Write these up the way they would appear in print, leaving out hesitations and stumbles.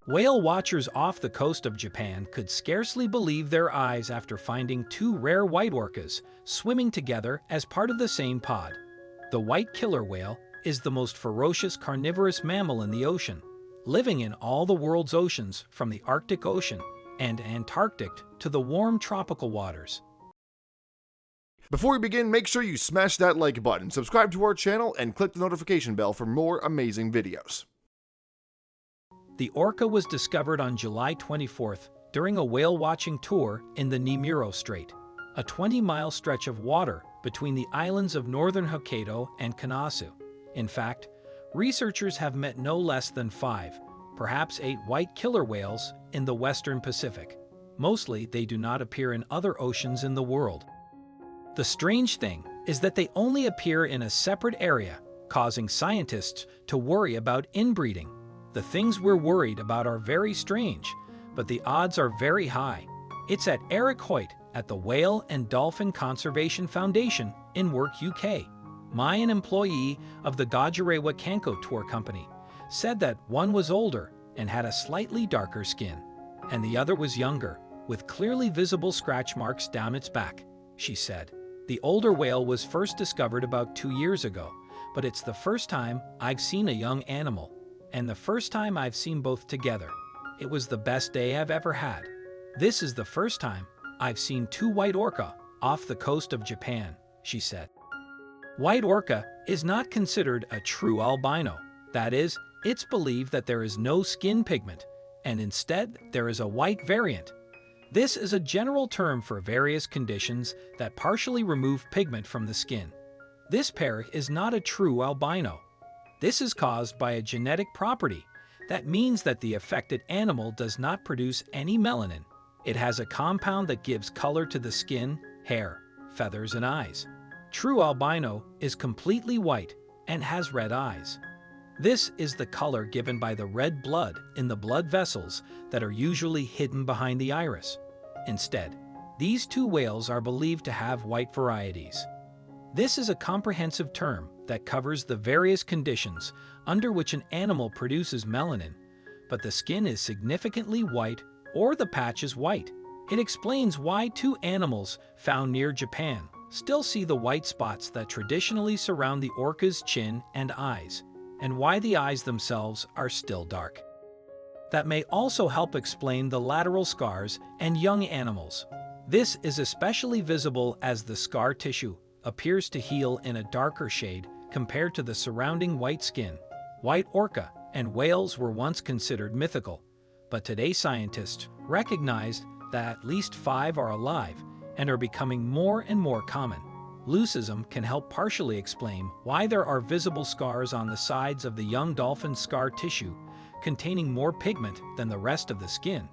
Whale watchers off the coast of Japan could scarcely believe their eyes after finding two rare white orcas swimming together as part of the same pod. The white killer whale is the most ferocious carnivorous mammal in the ocean, living in all the world's oceans from the Arctic Ocean and Antarctic to the warm tropical waters. Before we begin, make sure you smash that like button, subscribe to our channel, and click the notification bell for more amazing videos. The orca was discovered on July 24th during a whale-watching tour in the Nemiro Strait, a 20-mile stretch of water between the islands of northern Hokkaido and Kanasu. In fact, researchers have met no less than 5, perhaps 8 white killer whales in the western Pacific. Mostly, they do not appear in other oceans in the world. The strange thing is that they only appear in a separate area, causing scientists to worry about inbreeding. The things we're worried about are very strange, but the odds are very high. It's at Eric Hoyt at the Whale and Dolphin Conservation Foundation in Work, UK. An employee of the Gajarewa Kanko tour company, said that one was older and had a slightly darker skin, and the other was younger, with clearly visible scratch marks down its back, she said. The older whale was first discovered about 2 years ago, but it's the first time I've seen a young animal, and the first time I've seen both together. It was the best day I've ever had. This is the first time I've seen 2 white orca off the coast of Japan, she said. White orca is not considered a true albino. That is, it's believed that there is no skin pigment, and instead there is a white variant. This is a general term for various conditions that partially remove pigment from the skin. This pair is not a true albino. This is caused by a genetic property. That means that the affected animal does not produce any melanin. It has a compound that gives color to the skin, hair, feathers, and eyes. True albino is completely white and has red eyes. This is the color given by the red blood in the blood vessels that are usually hidden behind the iris. Instead, these 2 whales are believed to have white varieties. This is a comprehensive term that covers the various conditions under which an animal produces melanin, but the skin is significantly white or the patch is white. It explains why 2 animals found near Japan still see the white spots that traditionally surround the orca's chin and eyes, and why the eyes themselves are still dark. That may also help explain the lateral scars and young animals. This is especially visible as the scar tissue appears to heal in a darker shade compared to the surrounding white skin. White orca and whales were once considered mythical, but today scientists recognize that at least 5 are alive and are becoming more and more common. Leucism can help partially explain why there are visible scars on the sides of the young dolphin's scar tissue containing more pigment than the rest of the skin,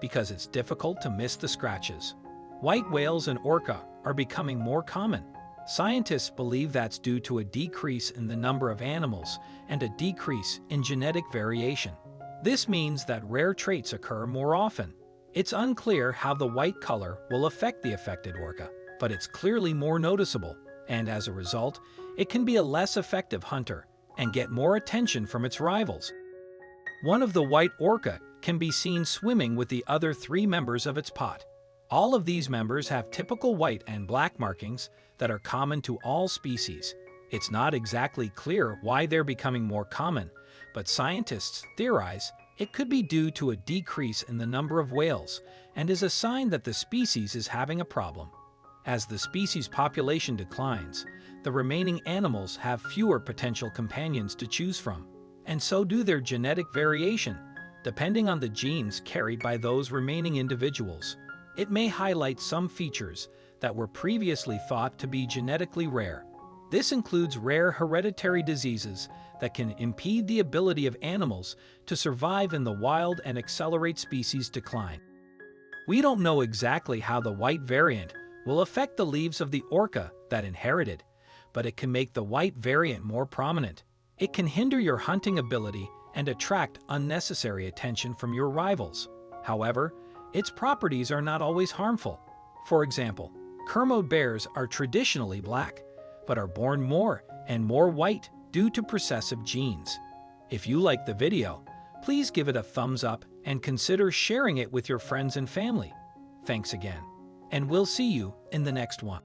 because it's difficult to miss the scratches. White whales and orca are becoming more common. Scientists believe that's due to a decrease in the number of animals and a decrease in genetic variation. This means that rare traits occur more often. It's unclear how the white color will affect the affected orca, but it's clearly more noticeable, and as a result, it can be a less effective hunter and get more attention from its rivals. One of the white orca can be seen swimming with the other 3 members of its pod. All of these members have typical white and black markings that are common to all species. It's not exactly clear why they're becoming more common, but scientists theorize it could be due to a decrease in the number of whales and is a sign that the species is having a problem. As the species population declines, the remaining animals have fewer potential companions to choose from, and so do their genetic variation, depending on the genes carried by those remaining individuals. It may highlight some features that were previously thought to be genetically rare. This includes rare hereditary diseases that can impede the ability of animals to survive in the wild and accelerate species decline. We don't know exactly how the white variant will affect the leaves of the orca that inherited, but it can make the white variant more prominent. It can hinder your hunting ability and attract unnecessary attention from your rivals. However, its properties are not always harmful. For example, Kermode bears are traditionally black, but are born more and more white due to recessive genes. If you like the video, please give it a thumbs up and consider sharing it with your friends and family. Thanks again. And we'll see you in the next one.